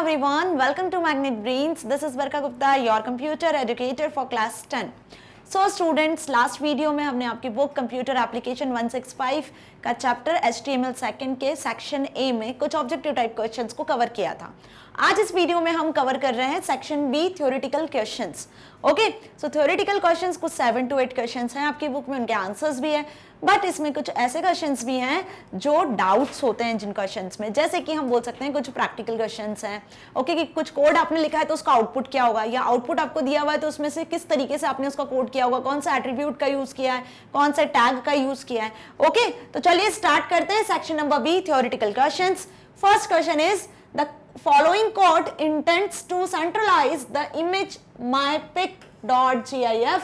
everyone, welcome to Magnet Brains. This is Barka Gupta, your computer educator for class 10. So students, last video में हमने आपकी book computer application 165 का chapter HTML second के section A में कुछ objective type questions को cover किया था. आज इस वीडियो में हम कवर कर रहे हैं section B theoretical questions. Okay, so theoretical questions कुछ 7 to 8 क्वेश्चंस हैं आपकी बुक में, उनके आंसर्स भी है, बट इसमें कुछ ऐसे क्वेश्चंस भी हैं जो डाउट्स होते हैं जिन क्वेश्चंस में, जैसे कि हम बोल सकते हैं कुछ प्रैक्टिकल क्वेश्चंस हैं. ओके, कि कुछ कोड आपने लिखा है तो उसका आउटपुट क्या होगा, या आउटपुट आपको दिया हुआ है तो उसमें से किस तरीके से आपने उसका कोड किया होगा, कौन सा एट्रीब्यूट का यूज किया है, कौन सा टैग का यूज किया है. ओके, तो चलिए स्टार्ट करते हैं section number B theoretical questions. First question is the following code intends to centralize the image mypic.gif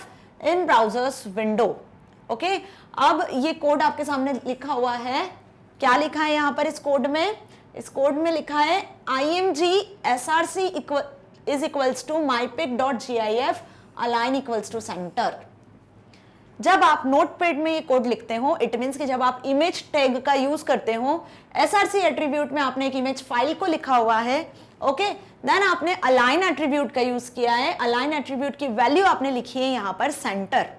in browser's window. Okay, अब ये कोड आपके सामने लिखा हुआ है. क्या लिखा है यहाँ पर इस कोड में? इस कोड में लिखा है img src is equals to mypic.gif align equals to center. जब आप नोटपैड में ये कोड लिखते हो, इट मीन्स कि जब आप इमेज टैग का यूज करते हो, src एट्रीब्यूट में आपने एक इमेज फाइल को लिखा हुआ है. ओके, देन आपने अलाइन एट्रीब्यूट का यूज किया है. अलाइन एट्रीब्यूट की वैल्यू आपने लिखी है यहाँ पर centre.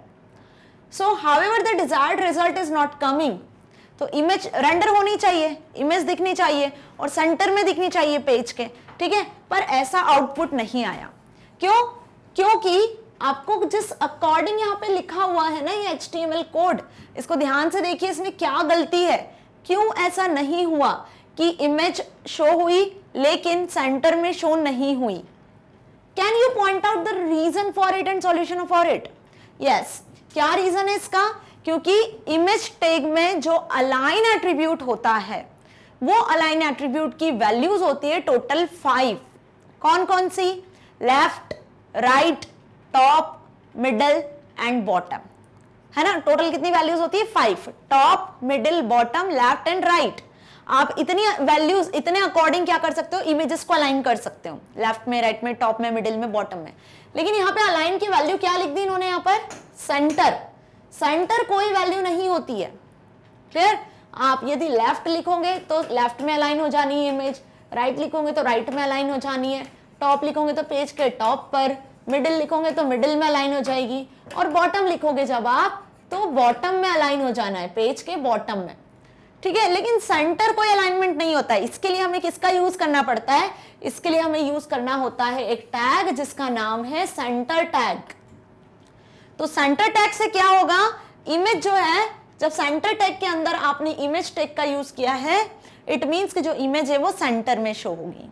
So however the desired result is not coming. तो इमेज रेंडर होनी चाहिए, इमेज दिखनी चाहिए और सेंटर में दिखनी चाहिए पेज के, ठीक है, पर ऐसा आउटपुट नहीं आया. क्यों? क्योंकि आपको जिस अकॉर्डिंग यहाँ पे लिखा हुआ है ना ये HTML कोड, इसको ध्यान से देखिए, इसमें क्या गलती है, क्यों ऐसा नहीं हुआ कि इमेज शो हुई लेकिन सेंटर में शो नहीं हुई. Can you point out the reason for it and solution for it? Yes, क्या रीजन है इसका? क्योंकि इमेज टैग में जो अलाइन एट्रीब्यूट होता है, वो अलाइन एट्रीब्यूट की वैल्यूज होती है टोटल 5. कौन कौन सी? Left, right, top, middle and bottom, है ना. टोटल कितनी वैल्यूज होती है? 5. Top, middle, bottom, left and right. आप इतनी वैल्यूज, इतने अकॉर्डिंग क्या कर सकते हो, इमेजेस को अलाइन कर सकते हो, लेफ्ट में, राइट में, टॉप में, मिडिल में, बॉटम में. लेकिन यहाँ पे अलाइन की वैल्यू क्या लिख दी इन्होंने यहाँ पर? सेंटर. सेंटर कोई वैल्यू नहीं होती है. क्लियर? आप यदि लेफ्ट लिखोगे तो लेफ्ट में अलाइन हो जानी है इमेज, राइट लिखोगे तो राइट में अलाइन हो जानी है, टॉप लिखोगे तो पेज के टॉप पर, मिडिल लिखोगे तो मिडिल में अलाइन हो जाएगी, और बॉटम लिखोगे जब आप तो बॉटम में अलाइन हो जाना है, पेज के बॉटम में, ठीक है. लेकिन सेंटर कोई अलाइनमेंट नहीं होता है. इसके लिए हमें किसका यूज करना पड़ता है? इसके लिए हमें यूज करना होता है एक टैग जिसका नाम है सेंटर टैग. तो सेंटर टैग से क्या होगा, इमेज जो है, जब सेंटर टैग के अंदर आपने इमेज टैग का यूज किया है, इट मीन्स कि जो इमेज है वो सेंटर में शो होगी.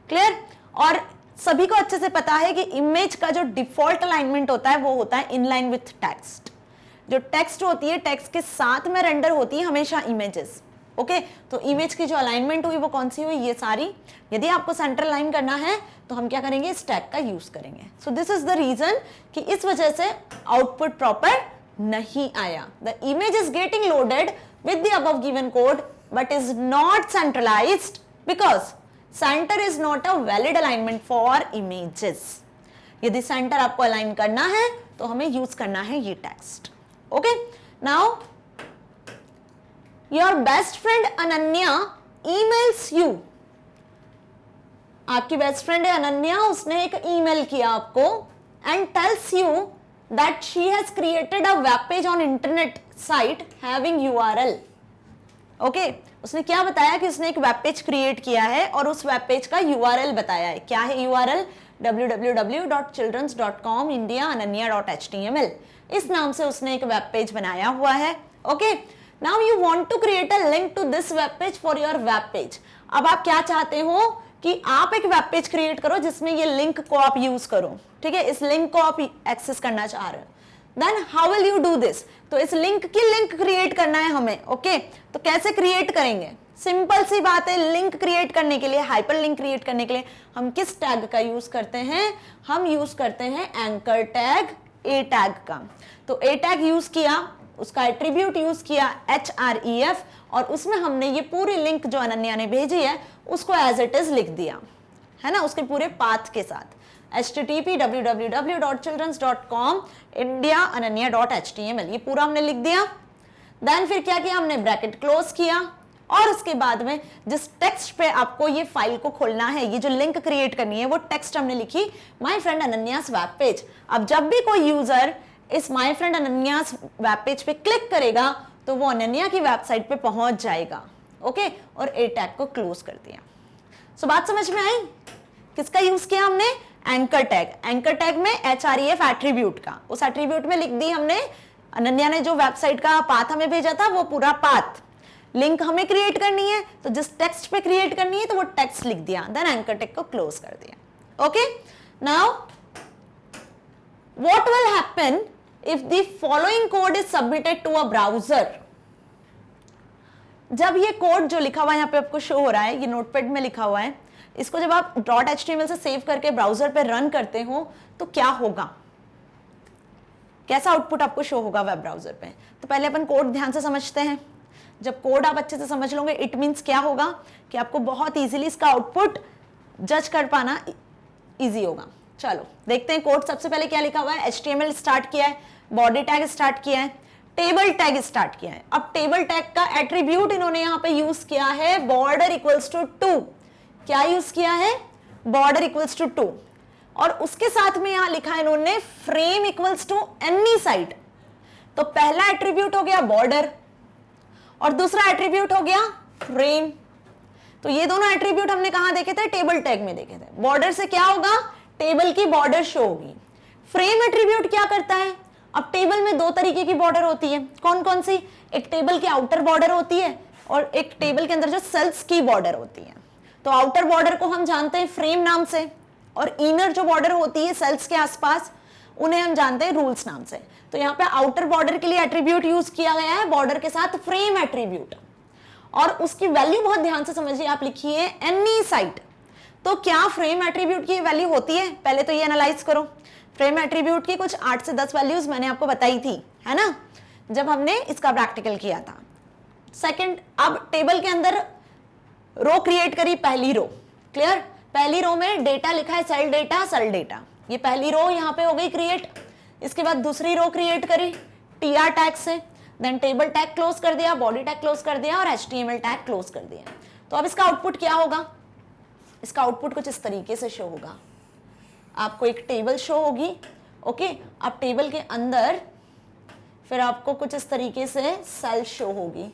क्लियर? और सभी को अच्छे से पता है कि इमेज का जो डिफॉल्ट अलाइनमेंट होता है वो होता है इनलाइन विथ टेक्स्ट. जो टेक्स्ट होती है, टेक्स्ट के साथ में रेंडर होती है हमेशा इमेजेस. ओके, तो इमेज की जो अलाइनमेंट हुई वो कौन सी हुई? ये सारी. यदि आपको सेंटर अलाइन करना है तो हम क्या करेंगे? इस टैग का यूज करेंगे. So this is the reason कि इस वजह से आउटपुट प्रॉपर नहीं आया. The image is getting loaded with the above given code but is not centralized because center is not a valid alignment for images. यदि center आपको align करना है तो हमें यूज करना है ये text. Okay, now your best friend Ananya emails you. आपकी बेस्ट फ्रेंड है अनन्या, उसने एक ईमेल किया आपको and tells you that she has created a web page on internet site having URL. Okay, उसने क्या बताया कि उसने एक वेब पेज क्रिएट किया है और उस वेब पेज का URL बताया है. क्या है URL? www.childrens.com indiaananya.html. इस नाम से उसने एक वेब पेज बनाया हुआ है. Okay, now you want to create a link to this web page for your web page. अब आप क्या चाहते हो कि आप एक वेब पेज क्रिएट करो जिसमें ये लिंक को आप यूज करो, ठीक है, इस लिंक को आप एक्सेस करना चाह रहे हो. Then how will you do this? तो इस लिंक की लिंक क्रिएट करना है हमें. ओके, तो कैसे क्रिएट करेंगे? सिंपल सी बात है. लिंक क्रिएट करने के लिए, हाइपर लिंक क्रिएट करने के लिए हम किस टैग का यूज करते हैं? हम यूज करते हैं एंकर टैग, ए टैग का. तो ए टैग यूज किया, उसका एट्रीब्यूट यूज किया href, और उसमें हमने ये पूरी लिंक जो अनन्या ने भेजी है उसको एज इट इज लिख दिया, है ना, उसके पूरे पाथ के साथ. http www.childrens.com indiaananya.html, ये पूरा हमने लिख दिया. देन फिर क्या किया हमने? ब्रैकेट क्लोज किया, और उसके बाद में जिस टेक्स्ट पे आपको ये फाइल को खोलना है, ये जो लिंक क्रिएट करनी है, वो टेक्स्ट हमने लिखी माय फ्रेंड अनन्यास वेब पेज। अब जब भी कोई user is my friend अनन्यास web page पे क्लिक करेगा तो वो अनन्या की वेबसाइट पे पहुंच जाएगा। ओके, और ए टैग को क्लोज कर दिया। सो बात समझ में आई? किसका यूज किया हमने? Anchor tag. एंकर टैग में href एट्रीब्यूट का, उस एट्रीब्यूट में लिख दी हमने, अनन्या ने जो वेबसाइट का पाथ हमें भेजा था वो पूरा पाथ, लिंक हमें क्रिएट करनी है तो जिस टेक्स्ट पे क्रिएट करनी है तो वो टेक्स्ट लिख दिया, देन एंकर टैग को क्लोज कर दिया। Okay, now what will happen if the following code is submitted to a browser. जब ये कोड जो लिखा हुआ है यहाँ पे आपको शो हो रहा है, ये नोटपैड में लिखा हुआ है, इसको जब आप .html से सेव करके ब्राउजर पे रन करते हो तो क्या होगा, कैसा आउटपुट आपको शो होगा वेब ब्राउजर पे। तो पहले अपन कोड ध्यान से समझते हैं। जब कोड आप अच्छे से समझ लोगे, इट मीन्स क्या होगा कि आपको बहुत इजीली इसका आउटपुट जज कर पाना इजी होगा। चलो देखते हैं कोड। सबसे पहले क्या लिखा हुआ है, HTML स्टार्ट किया है, बॉडी टैग स्टार्ट किया है, टेबल टैग स्टार्ट किया है। अब टेबल टैग का एट्रीब्यूट इन्होंने यहां पे यूज किया है बॉर्डर इक्वल्स टू 2। क्या यूज किया है? Border equals to 2। और उसके साथ में यहां लिखा है इन्होंने frame equals to any side. तो पहला एट्रीब्यूट हो गया बॉर्डर और दूसरा एट्रीब्यूट हो गया फ्रेम। तो ये दोनों एट्रीब्यूट हमने कहां देखे थे? टेबल टैग में देखे थे। बॉर्डर से क्या होगा? टेबल की बॉर्डर शो होगी। फ्रेम एट्रीब्यूट क्या करता है? अब टेबल में दो तरीके की बॉर्डर होती है, कौन कौन सी? एक टेबल की आउटर बॉर्डर होती है और एक टेबल के अंदर जो सेल्स की बॉर्डर होती है। तो आउटर बॉर्डर को हम जानते हैं फ्रेम नाम से, और इनर जो बॉर्डर होती है सेल्स के आसपास, उन्हें हम जानते हैं रूल्स नाम से। तो यहाँ पे आउटर बॉर्डर के लिए एट्रीब्यूट यूज किया गया है बॉर्डर के साथ फ्रेम एट्रीब्यूट, और उसकी वैल्यू बहुत ध्यान से समझिए, आप लिखिए एनी साइड। तो क्या फ्रेम एट्रीब्यूट की वैल्यू होती है? पहले तो ये एनालाइज करो। फ्रेम एट्रीब्यूट की कुछ 8 से 10 वैल्यूज मैंने आपको बताई थी, है ना, जब हमने इसका प्रैक्टिकल किया था। सेकंड, अब टेबल के अंदर रो क्रिएट करी, पहली रो, क्लियर? पहली रो में डेटा लिखा है सेल डेटा, सेल डेटा, ये पहली रो यहाँ पे हो गई क्रिएट। इसके बाद दूसरी रो क्रिएट करी tr टैग से, देन टेबल टैग क्लोज कर दिया, बॉडी टैग क्लोज कर दिया और HTML टैग क्लोज कर दिया। तो अब इसका आउटपुट क्या होगा? इसका आउटपुट कुछ इस तरीके से शो होगा। आपको एक टेबल शो होगी, ओके। अब टेबल के अंदर फिर आपको कुछ इस तरीके से सेल शो होगी,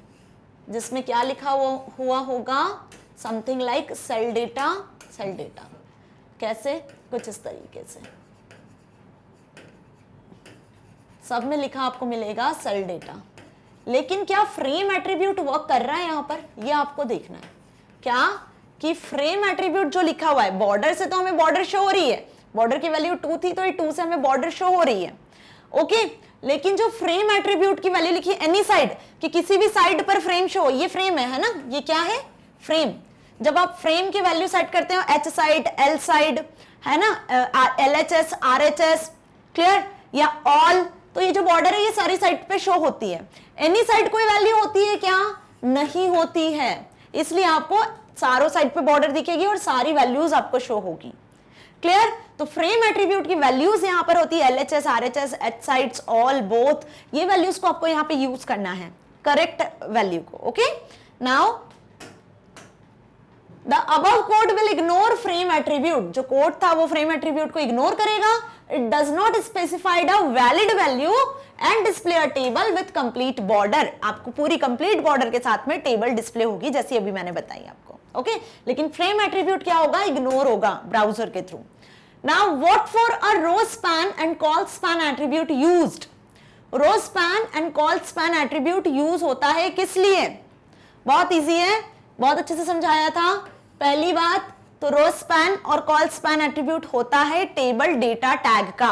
जिसमें क्या लिखा हुआ होगा? Something like cell data, cell data. कैसे? कुछ इस तरीके से सब में लिखा आपको मिलेगा सेल डेटा। लेकिन क्या फ्रेम एट्रीब्यूट वर्क कर रहा है यहाँ पर? ये आपको देखना है क्या कि फ्रेम एट्रीब्यूट जो लिखा हुआ है, बॉर्डर से तो हमें बॉर्डर शो हो रही है, बॉर्डर की वैल्यू 2 थी तो ये 2 से हमें बॉर्डर शो हो रही है, ओके। लेकिन जो फ्रेम एट्रीब्यूट की वैल्यू लिखी एनी साइड, कि किसी भी साइड पर फ्रेम शो, ये फ्रेम है ना, ये क्या है? फ्रेम। जब आप फ्रेम की वैल्यू सेट करते हो H साइड, L साइड, है ना, LHS, RHS, क्लियर, या ऑल, तो ये जो बॉर्डर है ये सारी साइड पे शो होती है। एनी साइड कोई वैल्यू होती है क्या? नहीं होती है, इसलिए आपको चारों साइड पे बॉर्डर दिखेगी और सारी वैल्यूज आपको शो होगी, क्लियर। तो फ्रेम एट्रीब्यूट की वैल्यूज यहां पर होती है LHS, RHS, H sides, all, both, ये वैल्यूज को आपको यहां पे यूज करना है, करेक्ट वैल्यू को, okay. Now the above code will ignore frame attribute. जो कोड था वो फ्रेम एट्रीब्यूट को इग्नोर करेगा। It does not specified a valid value and display a table with complete border. आपको पूरी कंप्लीट बॉर्डर के साथ में टेबल डिस्प्ले होगी, जैसी अभी मैंने बताई आपको, ओके। लेकिन फ्रेम एट्रीब्यूट क्या होगा? इग्नोर होगा ब्राउजर के थ्रू। Now what for a row span and col span attribute used. Row span and col span attribute use होता है किस लिए? बहुत इजी है, बहुत अच्छे से समझाया था। पहली बात तो रो स्पैन और कॉल स्पैन एट्रीब्यूट होता है टेबल डेटा टैग का,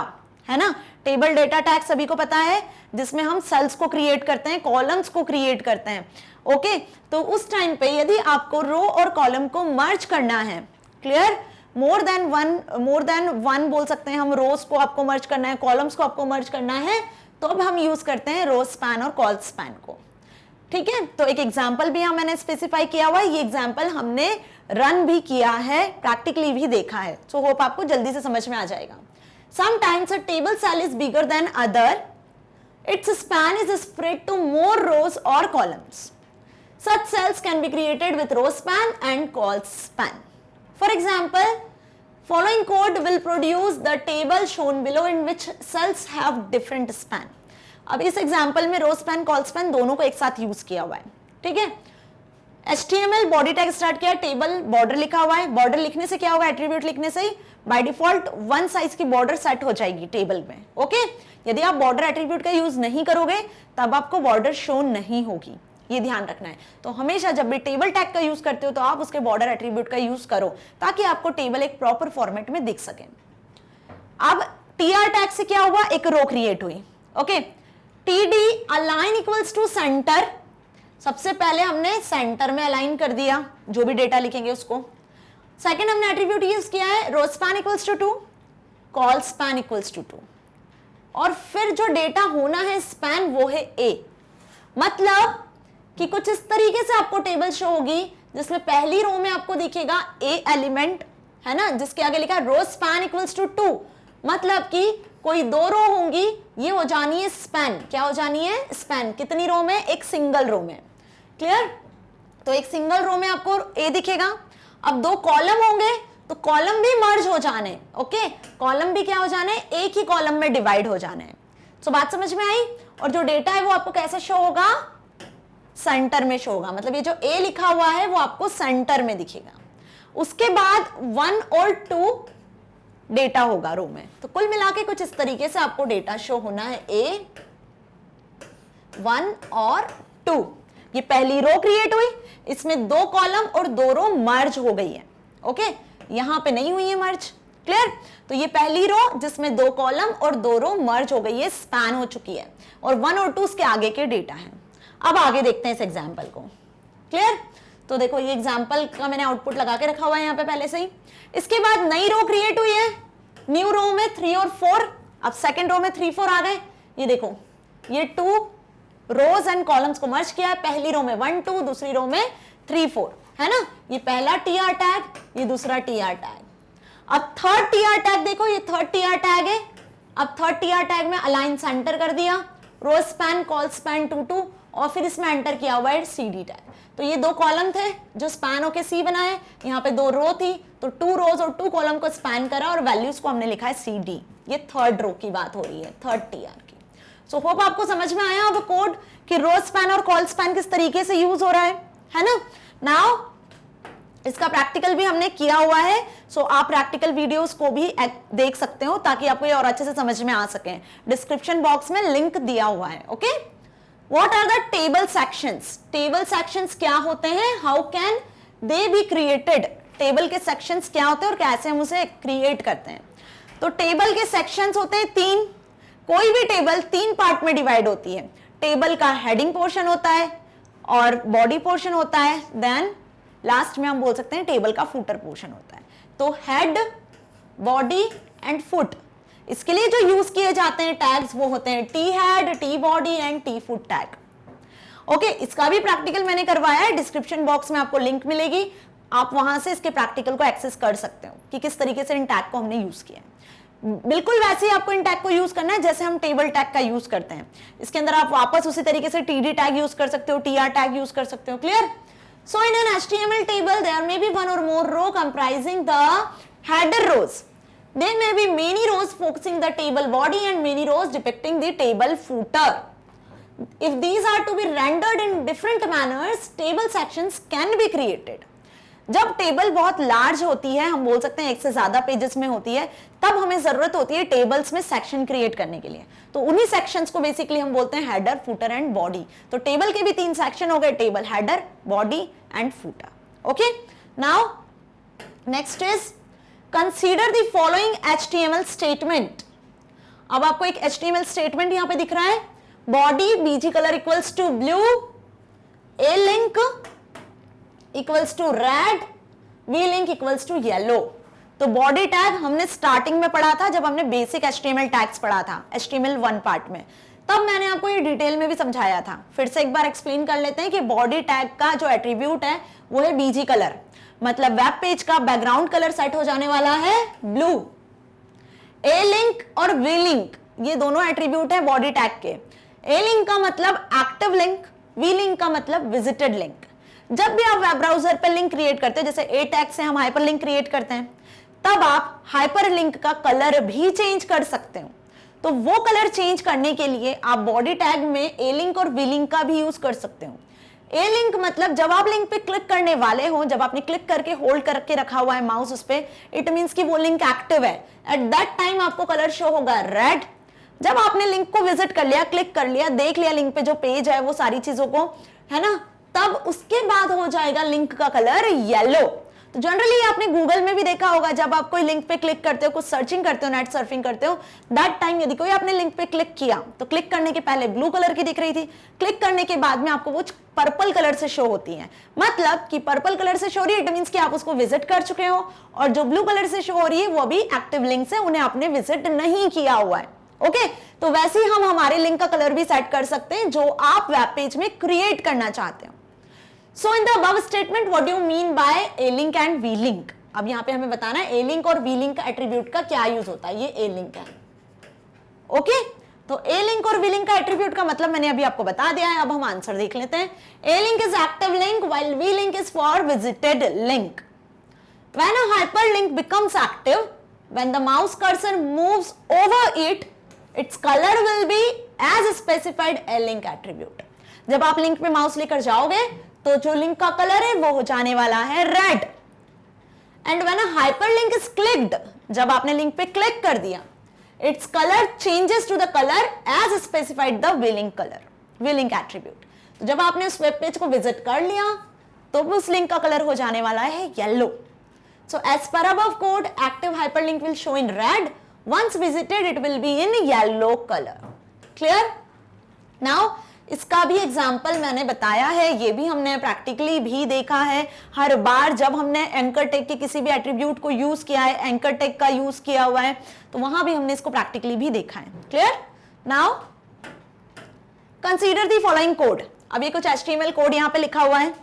है ना। टेबल डेटा टैग सभी को पता है, जिसमें हम सेल्स को क्रिएट करते हैं, कॉलम्स को क्रिएट करते हैं, ओके। तो उस टाइम पे यदि आपको रो और कॉलम को मर्ज करना है, क्लियर, मोर देन वन बोल सकते हैं हम, रोज को आपको मर्ज करना है, कॉलम्स को आपको मर्ज करना है, तो अब हम यूज करते हैं रो स्पैन और कॉल स्पैन को, ठीक है। तो एक एग्जाम्पल भी मैंने स्पेसिफाई किया हुआ है, ये एग्जाम्पल हमने रन भी किया है, प्रैक्टिकली भी देखा है, सो होप आपको जल्दी से समझ में आ जाएगा। Sometimes a table cell is bigger than other. Its span is spread to more rows or columns. Such cells can be created with row span and call span. For example, following code will produce the table shown below in which cells have different span. अब इस example में रो span call span दोनों को एक साथ use किया हुआ है, ठीक है। HTML बॉडी टैग स्टार्ट किया, टेबल बॉर्डर लिखा हुआ है, बॉर्डर लिखने से क्या होगा, एट्रीब्यूट लिखने से ही बाय डिफॉल्ट वन साइज की बॉर्डर सेट हो जाएगी टेबल में, ओके। यदि आप बॉर्डर एट्रीब्यूट का यूज नहीं करोगे तब आपको बॉर्डर शो नहीं होगी, ये ध्यान रखना है। तो हमेशा जब भी टेबल टैग का यूज करते हो तो आप उसके बॉर्डर एट्रीब्यूट का यूज करो ताकि आपको टेबल एक प्रॉपर फॉर्मेट में दिख सके। अब TR टैग से क्या हुआ, एक रो क्रिएट हुई, okay. TD align equals to center, सबसे पहले हमने सेंटर में अलाइन कर दिया जो भी डेटा लिखेंगे उसको। सेकंड हमने एट्रीब्यूट यूज किया है row span equals to 2, col span equals to 2, और फिर जो डेटा होना है स्पैन वो है A। मतलब कि कुछ इस तरीके से आपको टेबल शो होगी जिसमें पहली रो में आपको दिखेगा A एलिमेंट, है ना, जिसके आगे लिखा है रो स्पैन इक्वल्स टू 2, मतलब कि कोई दो रो होंगी, ये हो जानी है स्पैन। क्या हो जानी है, स्पैन। कितनी रो में, एक सिंगल रो में, क्लियर। तो एक सिंगल रो में आपको A दिखेगा। अब दो कॉलम होंगे तो कॉलम भी मर्ज हो जाने, ओके, कॉलम भी क्या हो जाने, एक ही कॉलम में डिवाइड हो जाने। सो बात समझ में आई। और जो डेटा है वो आपको कैसे शो होगा, सेंटर में शो होगा, मतलब ये जो A लिखा हुआ है वो आपको सेंटर में दिखेगा। उसके बाद 1 और 2 डेटा होगा रो में। तो कुल मिला के कुछ इस तरीके से आपको डेटा शो होना है, A 1 और 2। ये पहली रो क्रिएट हुई, इसमें दो कॉलम और दो रो मर्ज हो गई है, ओके। यहां पे नहीं हुई है मर्ज, क्लियर। तो ये पहली रो जिसमें दो कॉलम और दो रो मर्ज हो गई है, स्पैन हो चुकी है, और 1 और 2 उसके आगे के डेटा हैं। अब आगे देखते हैं इस एग्जाम्पल को, क्लियर। तो देखो ये एग्जाम्पल का मैंने आउटपुट लगा के रखा हुआ है यहाँ पे पहले से ही। इसके बाद नई रो क्रिएट हुई है, न्यू रो में 3 और 4, अब सेकंड रो में 3 4 आ गए। ये देखो ये 2 रोज एंड कॉलम्स को मर्ज किया है, पहली रो में 1 2, दूसरी रो में 3 4, है ना। ये पहला TR टैग, ये दूसरा TR टैग। अब थर्ड TR टैग देखो, ये थर्ड TR टैग है। अब थर्ड TR टैग में अलाइन सेंटर कर दिया, रो स्पैन कॉल स्पैन 2 2, और फिर इसमें एंटर किया हुआ है CD टैग। तो ये दो कॉलम थे जो स्पैन होके C बनाए, यहाँ पे 2 रो थी तो 2 रोज और 2 कॉलम को स्पैन करा और वैल्यूज को हमने लिखा है CD। ये थर्ड रो की बात हो रही है, थर्ड TR की। सो होप आपको समझ में आया अब कोड कि रो स्पैन और कॉल स्पैन किस तरीके से यूज हो रहा है ना। नाउ इसका प्रैक्टिकल भी हमने किया हुआ है, सो आप प्रैक्टिकल वीडियोस को भी देख सकते हो ताकि आपको ये और अच्छे से समझ में आ सके। डिस्क्रिप्शन बॉक्स में लिंक दिया हुआ है, okay. What are the table sections? Table sections क्या होते हैं? How can they be created? Table के सेक्शंस क्या होते हैं और कैसे हम उसे क्रिएट करते हैं? तो टेबल के सेक्शंस होते हैं 3। कोई भी टेबल 3 पार्ट में डिवाइड होती है। टेबल का हेडिंग पोर्शन होता है और बॉडी पोर्शन होता है, देन लास्ट में हम बोल सकते हैं टेबल का फुटर पोर्शन होता है। तो हेड, बॉडी एंड फुट, इसके लिए जो यूज किए जाते हैं टैग्स वो होते हैं T head, T body and T foot tag, okay. इसका भी प्रैक्टिकल मैंने करवाया है, डिस्क्रिप्शन बॉक्स में आपको लिंक मिलेगी, आप वहां से इसके प्रैक्टिकल को एक्सेस कर सकते हो कि किस तरीके से इन टैग को हमने यूज किया है। बिल्कुल वैसे ही आपको इन टैग को यूज करना है जैसे हम टेबल टैग का यूज करते हैं। इसके अंदर आप वापस उसी तरीके से TD टैग यूज कर सकते हो, TR टैग यूज कर सकते हो, clear. So in an HTML table there may be 1 or more row comprising the header rows. There may be many rows focusing the table body and many rows depicting the table footer. If these are to be rendered in different manners, table sections can be created. जब table बहुत large होती है, हम बोल सकते हैं एक से ज्यादा पेजेस में होती है, तब हमें जरूरत होती है टेबल्स में सेक्शन क्रिएट करने के लिए। तो उन्हीं सेक्शंस को बेसिकली हम बोलते हैं हेडर, फुटर एंड बॉडी। तो टेबल के भी 3 सेक्शन हो गए, table, header, body and footer, okay. Now next is consider the following HTML statement. अब आपको एक HTML स्टेटमेंट यहां पे दिख रहा है, body BG colour equals to blue, A link equals to red, V link equals to yellow. तो body tag हमने स्टार्टिंग में पढ़ा था जब हमने बेसिक HTML टैग्स पढ़ा था HTML 1 पार्ट में, तब मैंने आपको ये डिटेल में भी समझाया था। फिर से एक बार एक्सप्लेन कर लेते हैं कि बॉडी टैग का जो एट्रीब्यूट है वो है BG कलर, मतलब वेब पेज का बैकग्राउंड कलर सेट हो जाने वाला है ब्लू। A लिंक और V लिंक ये दोनों एट्रीब्यूट है बॉडी टैग के। A लिंक का मतलब एक्टिव लिंक, V लिंक का मतलब विजिटेड लिंक। जब भी आप वेब ब्राउजर पे लिंक क्रिएट करते हो, जैसे ए टैग से हम हाइपर लिंक क्रिएट करते हैं, तब आप हाइपर लिंक का कलर भी चेंज कर सकते हो। तो वो कलर चेंज करने के लिए आप बॉडी टैग में ए लिंक और वी लिंक का भी यूज कर सकते हो। ए लिंक मतलब जब आप लिंक पे क्लिक करने वाले हो, जब आपने क्लिक करके होल्ड करके रखा हुआ है माउस उस पे, इट मींस कि वो लिंक एक्टिव है। एट दैट टाइम आपको कलर शो होगा रेड। जब आपने लिंक को विजिट कर लिया, क्लिक कर लिया, देख लिया लिंक पे जो पेज है वो सारी चीजों को, है ना, तब उसके बाद हो जाएगा लिंक का कलर येलो। तो जनरली आपने गूगल में भी देखा होगा, जब आप कोई लिंक पे क्लिक करते हो, कुछ सर्चिंग करते हो, नेट सर्फिंग करते हो, दैट टाइम यदि कोई आपने लिंक पे क्लिक किया तो क्लिक करने के पहले ब्लू कलर की दिख रही थी, क्लिक करने के बाद में आपको वो पर्पल कलर से शो होती है। मतलब कि पर्पल कलर से शो हो रही है, इट मींस कि आप उसको विजिट कर चुके हो, और जो ब्लू कलर से शो हो रही है वो अभी एक्टिव लिंक्स है, उन्हें आपने विजिट नहीं किया हुआ है। ओके, तो वैसे ही हम हमारे लिंक का कलर भी सेट कर सकते हैं जो आप वेब पेज में क्रिएट करना चाहते हो। So in the above statement what do you mean by A link and V link? अब यहां पे हमें बताना है ए लिंक और वी लिंक का एट्रीब्यूट का क्या यूज होता है। ये ए लिंक है। ओके, तो ए लिंक और वी लिंक का एट्रीब्यूट का मतलब मैंने अभी आपको बता दिया है। अब हम आंसर देख लेते हैं। A link is active link while V link is for visited link. When a hyperlink becomes active, when the mouse cursor moves over it, its color will be as specified a link attribute. जब आप link पे mouse लेकर जाओगे तो जो link का colour है वो हो जाने वाला है red. And when a hyperlink is clicked, जब आपने लिंक पे क्लिक कर दिया, its colour changes to the colour as specified the V link colour, V link attribute. तो जब आपने उस वेब पेज को विजिट कर लिया तो उस लिंक का कलर हो जाने वाला है yellow. So as per above code, active hyperlink will show in red. Once visited, it will be in yellow color. Clear? Now, इसका भी एग्जाम्पल मैंने बताया है, ये भी हमने प्रैक्टिकली भी देखा है। हर बार जब हमने एंकर टैग के किसी भी एट्रीब्यूट को यूज किया है, एंकर टैग का यूज किया हुआ है, तो वहां भी हमने इसको प्रैक्टिकली भी देखा है। Clear? Now consider the following code. अब ये कुछ HTML कोड यहाँ पे लिखा हुआ है,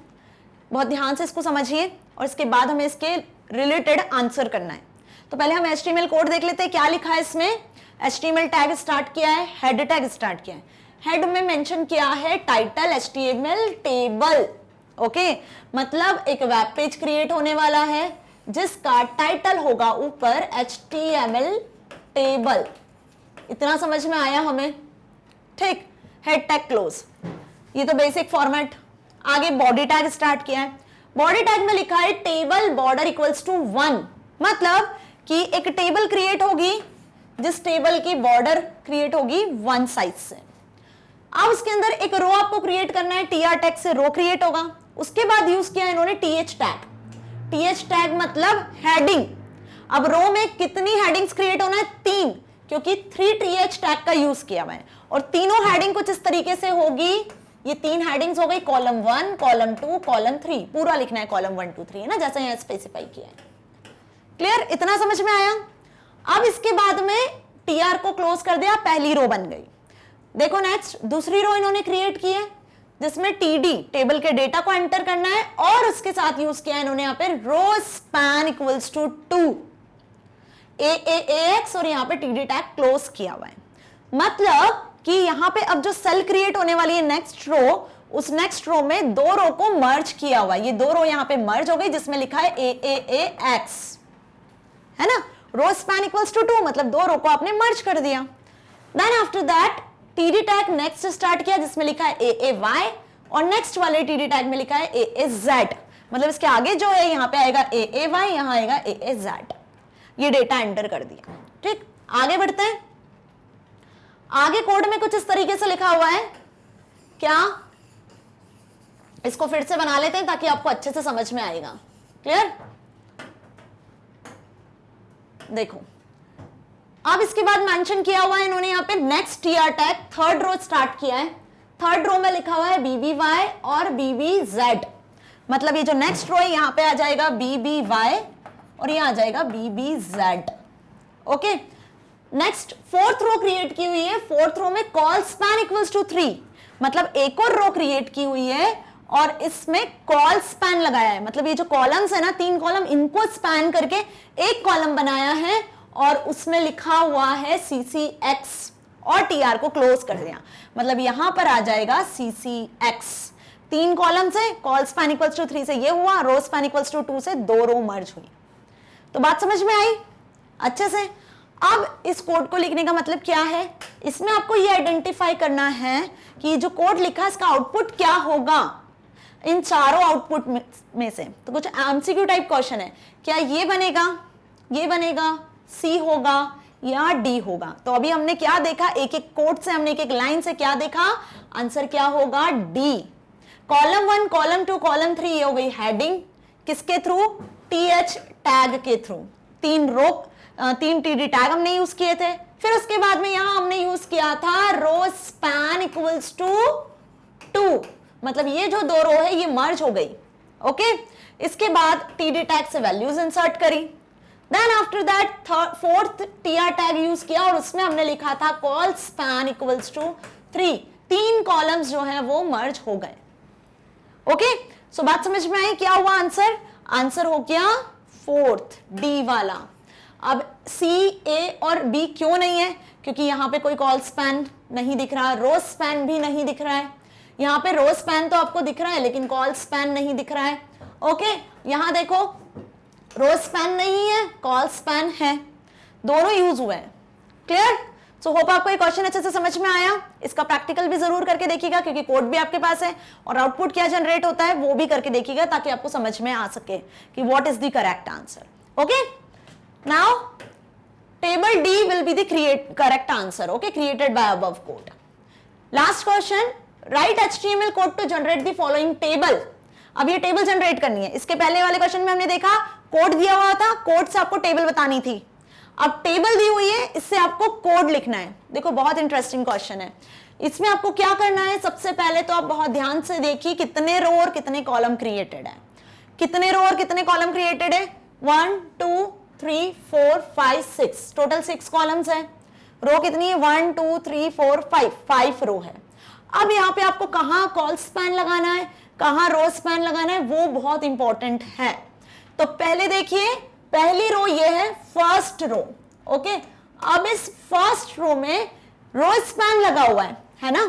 बहुत ध्यान से इसको समझिए और इसके बाद हमें इसके रिलेटेड आंसर करना है। तो पहले हम HTML कोड देख लेते हैं क्या लिखा है इसमें। HTML टैग स्टार्ट किया है, हेड टैग स्टार्ट किया है। हेड में मेंशन किया है टाइटल HTML टेबल। ओके, मतलब एक वेब पेज क्रिएट होने वाला है जिसका टाइटल होगा ऊपर HTML टेबल। इतना समझ में आया हमें? ठीक, हेड टैग क्लोज, ये तो बेसिक फॉर्मेट। आगे बॉडी टैग स्टार्ट किया है। बॉडी टैग में लिखा है टेबल बॉर्डर इक्वल्स टू 1, मतलब कि एक टेबल क्रिएट होगी जिस टेबल की बॉर्डर क्रिएट होगी 1 साइज से। अब उसके अंदर एक रो आपको क्रिएट करना है, TR टैग से रो क्रिएट होगा। उसके बाद यूज किया इन्होंने TH टैग। TH टैग मतलब हेडिंग। अब रो में कितनी हेडिंग्स क्रिएट होना है? 3, क्योंकि 3 TH टैग का यूज किया हुआ है। और तीनों हेडिंग कुछ इस तरीके से होगी, ये 3 हेडिंग्स हो गई, कॉलम 1, कॉलम 2, कॉलम 3। पूरा लिखना है कॉलम 1 2 3, है ना, जैसे यहाँ स्पेसिफाई किया है। क्लियर? इतना समझ में आया? अब इसके बाद में TR को क्लोज कर दिया, पहली रो बन गई। देखो नेक्स्ट दूसरी रो इन्होंने क्रिएट की है जिसमें TD टेबल के डेटा को एंटर करना है, और उसके साथ यूज किया इन्होंने यहाँ पे row span equals to 2 AAAX, और यहाँ पे TD टैग क्लोज किया हुआ है। मतलब कि यहां पे अब जो सेल क्रिएट होने वाली है नेक्स्ट रो, उस नेक्स्ट रो में 2 रो को मर्ज किया हुआ है। ये 2 रो यहां पे मर्ज हो गई जिसमें लिखा है AAAX, है ना। रो स्पैन इक्वल्स टू 2, मतलब 2 रो को आपने मर्ज कर दिया। Then after that TD tag next start किया जिसमें लिखा है AAY, और नेक्स्ट वाले TD टैग में लिखा है AAZ, मतलब इसके आगे जो है यहां पे आएगा AAY, यहां आएगा AAZ। ये डेटा एंटर कर दिया। ठीक, आगे बढ़ते हैं। आगे कोड में कुछ इस तरीके से लिखा हुआ है। क्या? इसको फिर से बना लेते हैं ताकि आपको अच्छे से समझ में आएगा। क्लियर? देखो, अब इसके बाद मेंशन किया हुआ है इन्होंने यहाँ पे next TR tag, third row start किया है। थर्ड रो में लिखा हुआ है BBY और BBZ, मतलब ये जो नेक्स्ट रो है यहाँ पे आ जाएगा BBY और ये आ जाएगा BBZ। Okay, next fourth row create की हुई है। फोर्थ रो में कॉल स्पैन इक्वल्स टू 3, मतलब एक और रो क्रिएट की हुई है और इसमें कॉल स्पैन लगाया है, मतलब ये जो कॉलम्स है ना, 3 कॉलम, इनको स्पैन करके एक कॉलम बनाया है और उसमें लिखा हुआ है CCX और TR को क्लोज कर दिया, मतलब यहां पर आ जाएगा CCX। 3 कॉलम से कॉल स्पैन इक्वल्स टू 3 से ये हुआ, रो स्पैन इक्वल्स टू 2 से 2 रो मर्ज हुई। तो बात समझ में आई अच्छे से। अब इस कोड को लिखने का मतलब क्या है, इसमें आपको ये आइडेंटिफाई करना है कि जो कोड लिखा है इसका आउटपुट क्या होगा इन चारों आउटपुट में से। तो कुछ एमसीक्यू टाइप क्वेश्चन है, क्या ये बनेगा, सी होगा या डी होगा। तो अभी हमने क्या देखा, एक एक कोड से हमने एक एक लाइन से क्या देखा, आंसर क्या होगा डी। कॉलम 1, कॉलम 2, कॉलम 3 ये हो गई हेडिंग, किसके थ्रू, टीएच टैग के थ्रू। 3 टीडी टैग हमने यूज किए थे। फिर उसके बाद में यहां हमने यूज किया था रो स्पैन इक्वल्स टू 2, मतलब ये जो 2 रो है ये मर्ज हो गई। ओके, इसके बाद टीडी टैग से वैल्यूज इंसर्ट करी, then after that 4th TR tag use किया और उसमें हमने लिखा था col span equals to 3। 3 columns जो है वो मर्ज हो गए। ओके, सो बात समझ में आई, क्या हुआ आंसर, आंसर हो गया 4th डी वाला। अब सी, ए और बी क्यों नहीं है, क्योंकि यहां पे कोई कॉल स्पैन नहीं दिख रहा, रो स्पैन भी नहीं दिख रहा है। यहां पे रो स्पैन तो आपको दिख रहा है लेकिन कॉल स्पैन नहीं दिख रहा है। ओके, यहां देखो रो स्पैन नहीं है, कॉल स्पैन है, दोनों यूज हुए हैं। क्लियर? सो होप आपको ये क्वेश्चन अच्छे से समझ में आया। इसका प्रैक्टिकल भी जरूर करके देखिएगा क्योंकि कोड भी आपके पास है और आउटपुट क्या जनरेट होता है वो भी करके देखिएगा ताकि आपको समझ में आ सके कि what is the correct answer. Okay, now table D will be the correct answer, okay, created by above code. Last question, write HTML code to generate the following table. अब ये टेबल जनरेट करनी है। इसके पहले वाले question में हमने देखा कोड दिया हुआ था, कोड से आपको टेबल बतानी थी। अब टेबल दी हुई है, इससे आपको कोड लिखना है। देखो बहुत इंटरेस्टिंग क्वेश्चन है। इसमें आपको क्या करना है, सबसे पहले तो आप बहुत ध्यान से देखिए कितने रो और कितने कॉलम क्रिएटेड है। कितने रो और कितने कॉलम क्रिएटेड है, 1 2 3 4 5 6, टोटल 6 कॉलम्स है। रो कितनी है, 1 2 3 4 5 रो है। अब यहाँ पे आपको कहाँ कॉल स्पैन लगाना है, कहाँ रो स्पैन लगाना है, वो बहुत इंपॉर्टेंट है। तो पहले देखिए, पहली रो ये है फर्स्ट रो। ओके, अब इस फर्स्ट रो में रो स्पैन लगा हुआ है ना,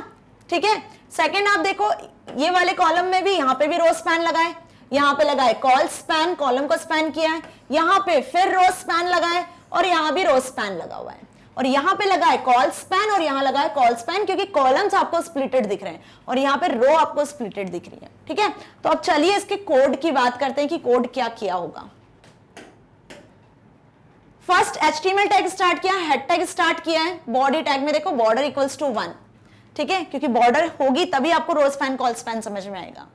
ठीक है। सेकंड आप देखो ये वाले कॉलम में भी, यहाँ पे भी रो स्पैन लगाए, यहाँ पे लगाए कॉल स्पैन, कॉलम को स्पैन किया है, यहाँ पे फिर रो स्पैन लगाए और यहाँ भी रो स्पैन लगा हुआ है, और यहाँ पे लगा है कॉल स्पैन और यहाँ लगा है कॉल स्पैन, क्योंकि कॉलम्स आपको स्प्लिटेड दिख रहे हैं और यहाँ पे रो आपको स्प्लिटेड दिख रही है। ठीक है, तो अब चलिए इसके कोड की बात करते हैं कि कोड क्या किया होगा। फर्स्ट HTML टैग स्टार्ट किया, हेड टैग स्टार्ट किया है, बॉडी टैग में देखो बॉर्डर इक्वल्स टू 1, ठीक है, क्योंकि बॉर्डर होगी तभी आपको रो स्पैन कॉल स्पैन समझ में आएगा।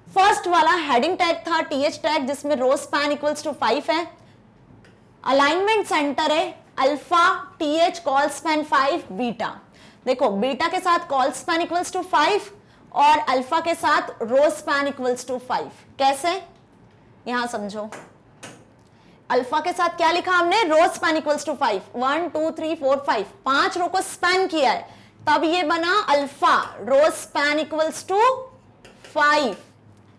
फर्स्ट वाला हेडिंग टैग था TH टैग, जिसमें रो स्पैन इक्वल्स टू 5 है। अलाइनमेंट सेंटर है alpha TH call span 5 beta. देखो बीटा के साथ कॉल स्पैन इक्वल्स टू 5 और अल्फा के साथ रो स्पैन इक्वल्स टू 5। कैसे, यहां समझो, अल्फा के साथ क्या लिखा हमने, row span equals to 5, 1 2 3 4 5, 5 row को स्पैन किया है, तब ये बना alpha row span equals to 5।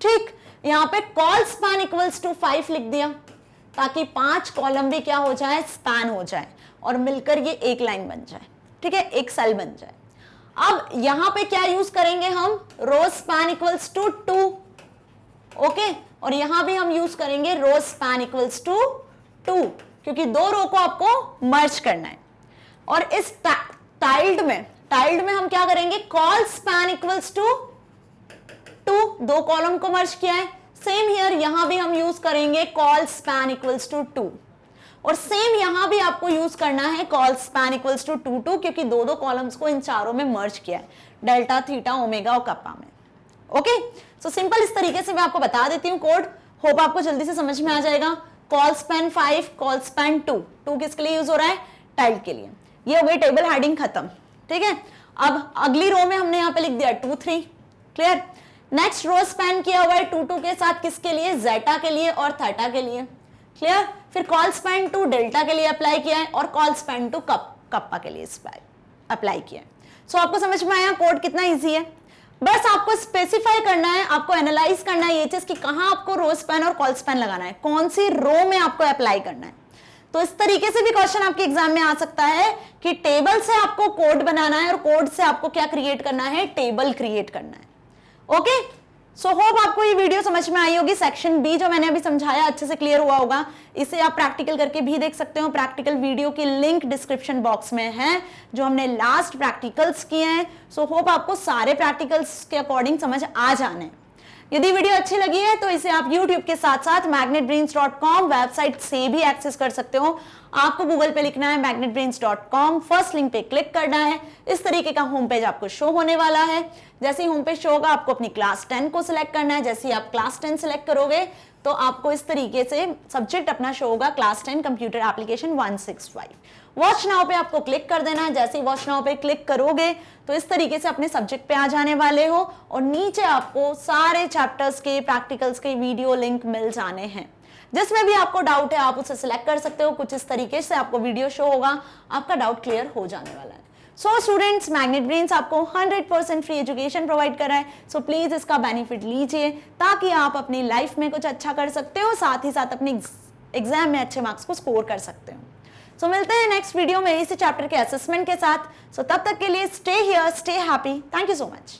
ठीक, यहां पे कॉल स्पैन इक्वल्स टू 5 लिख दिया ताकि 5 कॉलम भी क्या हो जाए, स्पैन हो जाए और मिलकर ये एक लाइन बन जाए। ठीक है, एक सेल बन जाए। अब यहां पे क्या यूज करेंगे हम, row span equals to 2, okay, और यहां भी हम यूज करेंगे रो स्पैन इक्वल्स टू 2, क्योंकि दो रो को आपको मर्ज करना है। और इस टाइल्ड में हम क्या करेंगे, कॉल स्पैन इक्वल्स टू 2, दो कॉलम को मर्ज किया है। सेम हियर, यहां भी हम यूज करेंगे कॉल स्पैन इक्वल्स टू 2, और सेम यहां भी आपको यूज करना है कॉल स्पैन इक्वल्स टू 2 2, क्योंकि दो कॉलम्स को इन चारों में मर्ज किया है, डेल्टा, थीटा, ओमेगा और कप्पा में। ओके, सो सिंपल इस तरीके से मैं आपको बता देती हूँ कोड, होप आपको जल्दी से समझ में आ जाएगा। कॉल स्पैन 5, कॉल स्पैन 2 किसके लिए यूज हो रहा है, टाइल्ड के लिए। ये हो गई टेबल हेडिंग खत्म। ठीक है, अब अगली रो में हमने यहाँ पे लिख दिया 2 3, क्लियर। नेक्स्ट रो स्पैन किया हुआ है 2 2 के साथ, किसके लिए, जेटा के लिए और थीटा के लिए, क्लियर। फिर कॉल स्पैन 2 डेल्टा के लिए अप्लाई किया है और कॉल स्पैन 2 कप्पा के लिए अप्लाई किया है। सो आपको समझ में आया कोड कितना इजी है। बस आपको स्पेसिफाई करना है, आपको एनालाइज करना है ये चीज कि कहां आपको रो स्पैन और कॉल स्पैन लगाना है, कौन सी रो में आपको अप्लाई करना है। तो इस तरीके से भी क्वेश्चन आपके एग्जाम में आ सकता है कि टेबल से आपको कोड बनाना है और कोड से आपको क्या क्रिएट करना है, टेबल क्रिएट करना है। ओके, सो होप आपको ये वीडियो समझ में आई होगी। सेक्शन बी जो मैंने अभी समझाया अच्छे से क्लियर हुआ होगा। इसे आप प्रैक्टिकल करके भी देख सकते हो। प्रैक्टिकल वीडियो की लिंक डिस्क्रिप्शन बॉक्स में है जो हमने लास्ट प्रैक्टिकल्स किए हैं। सो होप आपको सारे प्रैक्टिकल्स के अकॉर्डिंग समझ आ जाने। यदि वीडियो अच्छी लगी है तो इसे आप YouTube के साथ साथ magnetbrains.com वेबसाइट से भी एक्सेस कर सकते हो। आपको गूगल पे लिखना है magnetbrains.com, फर्स्ट लिंक पे क्लिक करना है। इस तरीके का होम पेज आपको शो होने वाला है। जैसे ही होम पेज शो होगा आपको अपनी क्लास 10 को सिलेक्ट करना है। जैसे ही आप क्लास 10 सिलेक्ट करोगे तो आपको इस तरीके से सब्जेक्ट अपना शो होगा, class 10 computer application 165। Watch now पे आपको क्लिक कर देना है। जैसे ही वॉच नाउ पे क्लिक करोगे तो इस तरीके से अपने सब्जेक्ट पे आ जाने वाले हो और नीचे आपको सारे चैप्टर्स के प्रैक्टिकल्स के वीडियो लिंक मिल जाने हैं। जिसमें भी आपको डाउट है आप उसे सिलेक्ट कर सकते हो। कुछ इस तरीके से आपको वीडियो शो होगा, आपका डाउट क्लियर हो जाने वाला है। सो स्टूडेंट्स, मैग्नेट ब्रेन्स आपको 100% फ्री एजुकेशन प्रोवाइड कर रहा है। सो प्लीज इसका बेनिफिट लीजिए ताकि आप अपनी लाइफ में कुछ अच्छा कर सकते हो, साथ ही साथ अपने एग्जाम में अच्छे मार्क्स को स्कोर कर सकते हो। सो मिलते हैं नेक्स्ट वीडियो में इसी चैप्टर के असेसमेंट के साथ। सो तब तक के लिए stay here, stay happy. Thank you so much.